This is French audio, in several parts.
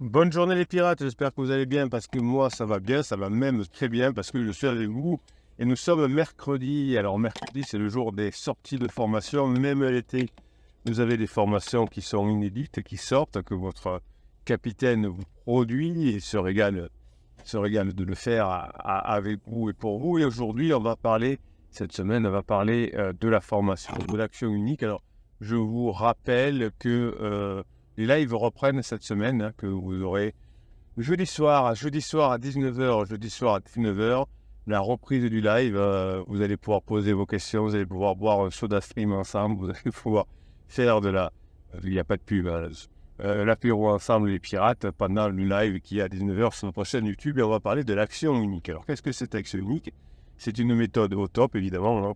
Bonne journée les pirates, j'espère que vous allez bien parce que moi ça va bien, ça va même très bien parce que je suis avec vous et nous sommes mercredi. Alors mercredi c'est le jour des sorties de formation, même l'été vous avez des formations qui sont inédites, qui sortent, que votre capitaine vous produit et se régale de le faire avec vous et pour vous. Et aujourd'hui cette semaine on va parler de la formation, de l'action unique. Alors je vous rappelle que les lives reprennent cette semaine, que vous aurez jeudi soir à 19h, jeudi soir à 19h, la reprise du live. Vous allez pouvoir poser vos questions, vous allez pouvoir boire un soda stream ensemble, vous allez pouvoir faire il n'y a pas de pub, hein, l'apéro ensemble les pirates pendant le live qui est à 19h sur notre chaîne YouTube et on va parler de l'action unique. Alors qu'est-ce que c'est l'action unique? C'est une méthode au top évidemment, hein,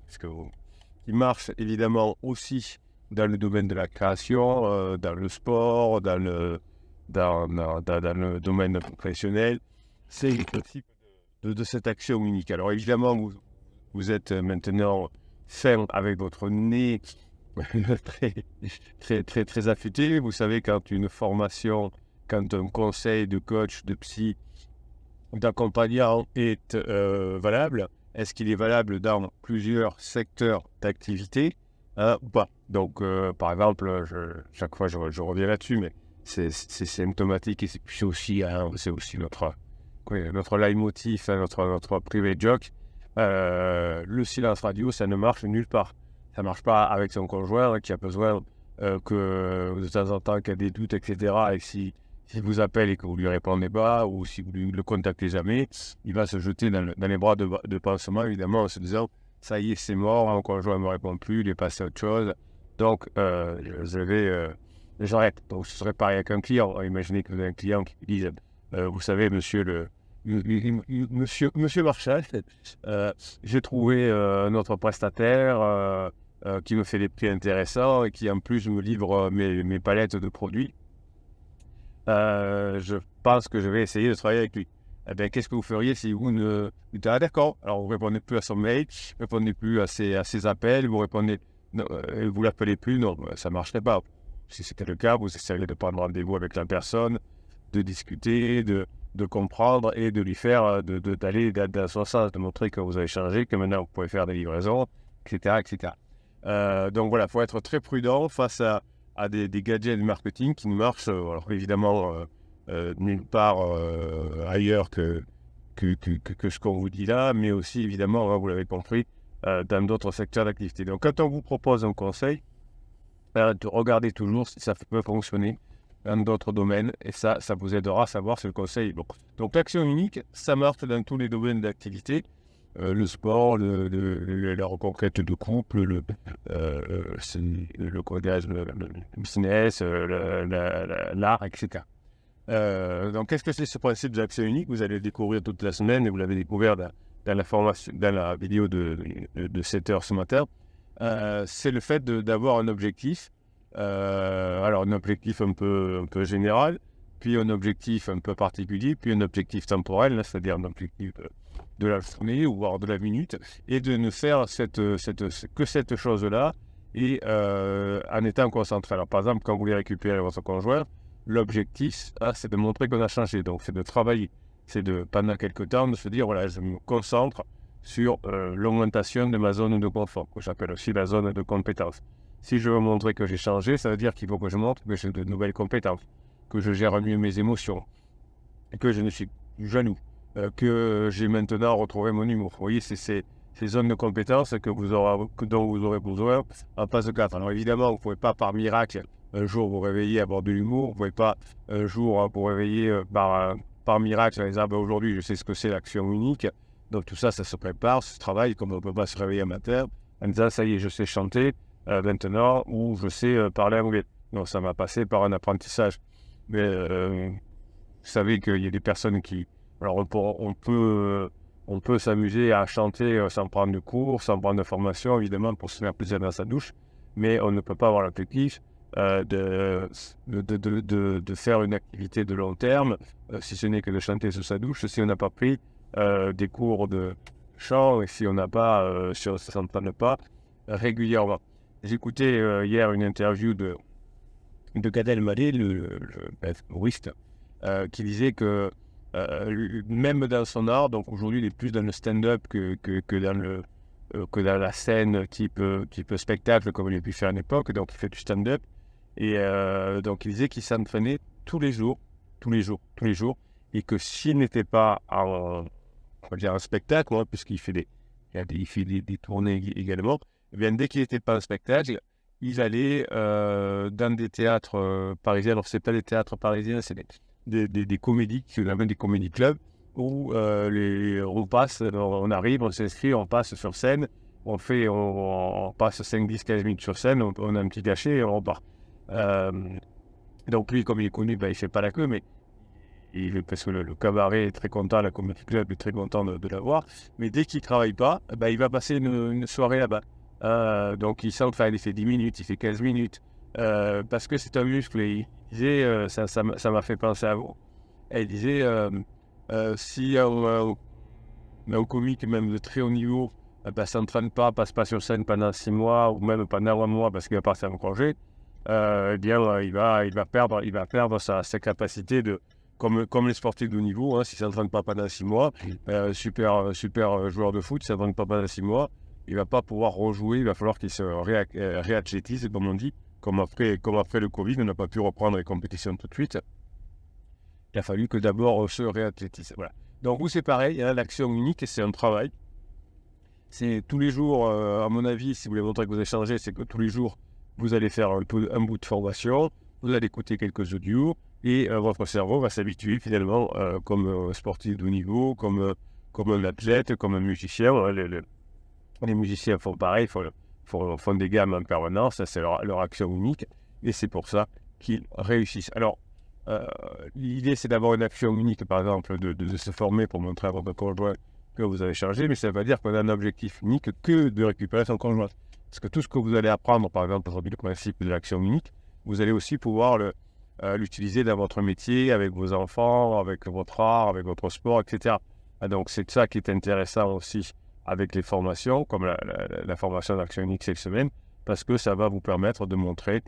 qui marche évidemment aussi dans le domaine de la création, dans le sport, dans le domaine professionnel. C'est le principe de cette action unique. Alors évidemment, vous êtes maintenant fin avec votre nez très, très, très, très affûté. Vous savez quand une formation, quand un conseil de coach, de psy, d'accompagnant est valable, est-ce qu'il est valable dans plusieurs secteurs d'activité ou pas? Donc, par exemple, chaque fois je reviens là-dessus, mais c'est symptomatique et c'est aussi notre leitmotiv, hein, notre privé joke. Le silence radio, ça ne marche nulle part. Ça ne marche pas avec son conjoint qui a besoin que de temps en temps qu'il y a des doutes, etc. Et s'il vous appelle et que vous ne lui répondez pas, ou si vous ne le contactez jamais, il va se jeter dans les bras de pansement, évidemment, en se disant « ça y est, c'est mort, mon conjoint ne me répond plus, il est passé à autre chose. » Donc, j'arrête. Donc, ce serait pareil avec un client. Imaginez que vous avez un client qui vous dise « vous savez, monsieur Marchal, j'ai trouvé notre prestataire qui me fait des prix intéressants et qui en plus me livre mes palettes de produits. Je pense que je vais essayer de travailler avec lui. » Eh bien, qu'est-ce que vous feriez si vous ne... Ah, d'accord. Alors, vous ne répondez plus à son mail, vous ne répondez plus à ses appels, vous l'appelez plus, non, ça ne marcherait pas. Si c'était le cas, vous essayeriez de prendre rendez-vous avec la personne, de discuter, de comprendre et de lui faire, d'aller dans son sens, de montrer que vous avez changé, que maintenant vous pouvez faire des livraisons, etc. etc. Donc voilà, il faut être très prudent face à des gadgets de marketing qui ne marchent, alors évidemment, nulle part ailleurs que ce qu'on vous dit là, mais aussi évidemment, hein, vous l'avez compris, dans d'autres secteurs d'activité. Donc quand on vous propose un conseil, regardez toujours si ça peut fonctionner dans d'autres domaines et ça vous aidera à savoir si le conseil est bon. Donc l'action unique, ça marche dans tous les domaines d'activité. Le sport, la reconquête de couple, le business, l'art, etc. Donc, qu'est-ce que c'est ce principe d'action unique? Vous allez le découvrir toute la semaine et vous l'avez découvert dans la formation, dans la vidéo de 7 heures ce matin. C'est le fait d'avoir un objectif. Alors, un objectif un peu général, puis un objectif un peu particulier, puis un objectif temporel, là, c'est-à-dire un objectif de la journée ou voire de la minute, et de ne faire que cette chose-là et en étant concentré. Alors, par exemple, quand vous voulez récupérer votre conjoint, l'objectif, c'est de montrer qu'on a changé. Donc, c'est de travailler. C'est pendant quelques temps, de se dire, voilà, je me concentre sur l'augmentation de ma zone de confort, que j'appelle aussi la zone de compétence. Si je veux montrer que j'ai changé, ça veut dire qu'il faut que je montre que j'ai de nouvelles compétences, que je gère mieux mes émotions, que je ne suis plus jaloux, que j'ai maintenant retrouvé mon humour. Vous voyez, c'est ces zones de compétences dont vous aurez besoin en phase 4. Alors évidemment, vous ne pouvez pas par miracle un jour vous réveiller à avoir de l'humour, vous ne pouvez pas un jour vous réveiller par miracle en disant aujourd'hui je sais ce que c'est l'action unique. Donc tout ça, ça se prépare, ça se travaille, comme on ne peut pas se réveiller un matin en disant ça y est, je sais chanter maintenant ou je sais parler anglais. Non, ça m'a passé par un apprentissage. Mais vous savez qu'il y a des personnes qui... Alors on peut s'amuser à chanter sans prendre de cours, sans prendre de formation, évidemment, pour se faire plaisir dans sa douche, mais on ne peut pas avoir l'objectif de faire une activité de long terme, si ce n'est que de chanter sous sa douche, si on n'a pas pris des cours de chant et si on ne s'entraîne pas régulièrement. J'écoutais hier une interview de Gad Elmaleh, le humoriste, qui disait que même dans son art, donc aujourd'hui il est plus dans le stand-up que dans la scène type spectacle comme il a pu faire à l'époque, donc il fait du stand-up. Et donc il disait qu'il s'entraînait tous les jours, et que s'il n'était pas on va dire un spectacle, hein, puisqu'il fait des tournées également, eh bien, dès qu'il n'était pas un spectacle, il allait dans des théâtres parisiens. Alors, c'est pas des théâtres parisiens, c'est des comédies, ce qu'on appelle des comédie clubs, où on arrive, on s'inscrit, on passe sur scène, on passe 5, 10, 15 minutes sur scène, on a un petit cachet et on repart. Donc lui, comme il est connu, il ne fait pas la queue, mais parce que le cabaret est très content, la comédie club est très content de l'avoir, mais dès qu'il ne travaille pas, il va passer une soirée là-bas. Donc il s'entraîne, il fait 10 minutes, il fait 15 minutes, parce que c'est un muscle. Et il disait, ça m'a fait penser à vous, et il disait, si un comique même de très haut niveau s'entraîne pas, passe pas sur scène pendant 6 mois, ou même pendant 1 mois parce qu'il va partir en congé, eh bien, il va perdre sa capacité de, comme les sportifs de haut niveau, hein, s'il ne s'entraîne pas pendant 6 mois, super joueur de foot, s'il ne s'entraîne pas pendant 6 mois, il ne va pas pouvoir rejouer, il va falloir qu'il se réathlétise, comme on dit, comme après le Covid, on n'a pas pu reprendre les compétitions tout de suite. Il a fallu que d'abord se réathlétise. Voilà. Donc vous, c'est pareil, hein, l'action unique, c'est un travail. C'est tous les jours, à mon avis, si vous voulez montrer que vous avez changé, c'est que tous les jours, vous allez faire un bout de formation, vous allez écouter quelques audios, et votre cerveau va s'habituer finalement comme sportif de haut niveau, comme un athlète, comme un musicien. Les musiciens font pareil, font des gammes en permanence, ça c'est leur action unique, et c'est pour ça qu'ils réussissent. Alors, l'idée c'est d'avoir une action unique, par exemple, de se former pour montrer à votre conjoint que vous avez changé, mais ça ne veut pas dire qu'on a un objectif unique que de récupérer son conjoint. Parce que tout ce que vous allez apprendre, par exemple, aujourd'hui, le principe de l'action unique, vous allez aussi pouvoir l'utiliser dans votre métier, avec vos enfants, avec votre art, avec votre sport, etc. Donc c'est ça qui est intéressant aussi avec les formations, comme la formation d'action unique cette semaine, parce que ça va vous permettre de montrer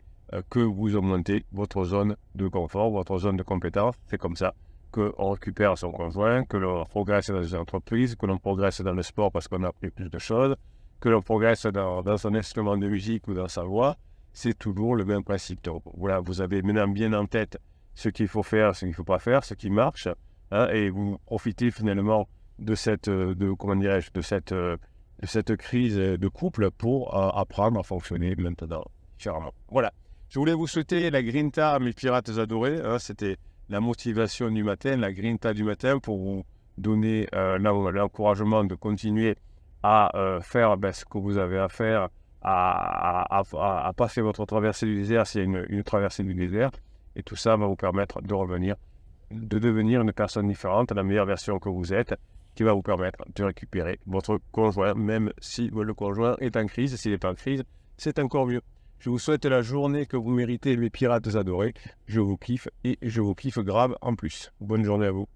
que vous augmentez votre zone de confort, votre zone de compétence. C'est comme ça qu'on récupère son conjoint, que l'on progresse dans une entreprise, que l'on progresse dans le sport parce qu'on a appris plus de choses, que l'on progresse dans son instrument de musique ou dans sa voix. C'est toujours le même principe. Donc, voilà, vous avez maintenant bien en tête ce qu'il faut faire, ce qu'il ne faut pas faire, ce qui marche, hein, et vous profitez finalement de cette crise de couple pour apprendre à fonctionner maintenant différemment. Voilà. Je voulais vous souhaiter la grinta à mes pirates adorés. Hein, c'était la motivation du matin, la grinta du matin pour vous donner l'encouragement de continuer à faire ce que vous avez à faire, à passer votre traversée du désert s'il y a une traversée du désert. Et tout ça va vous permettre de devenir une personne différente, la meilleure version que vous êtes, qui va vous permettre de récupérer votre conjoint, même si le conjoint est en crise. S'il n'est pas en crise, c'est encore mieux. Je vous souhaite la journée que vous méritez, mes pirates adorés. Je vous kiffe et je vous kiffe grave en plus. Bonne journée à vous.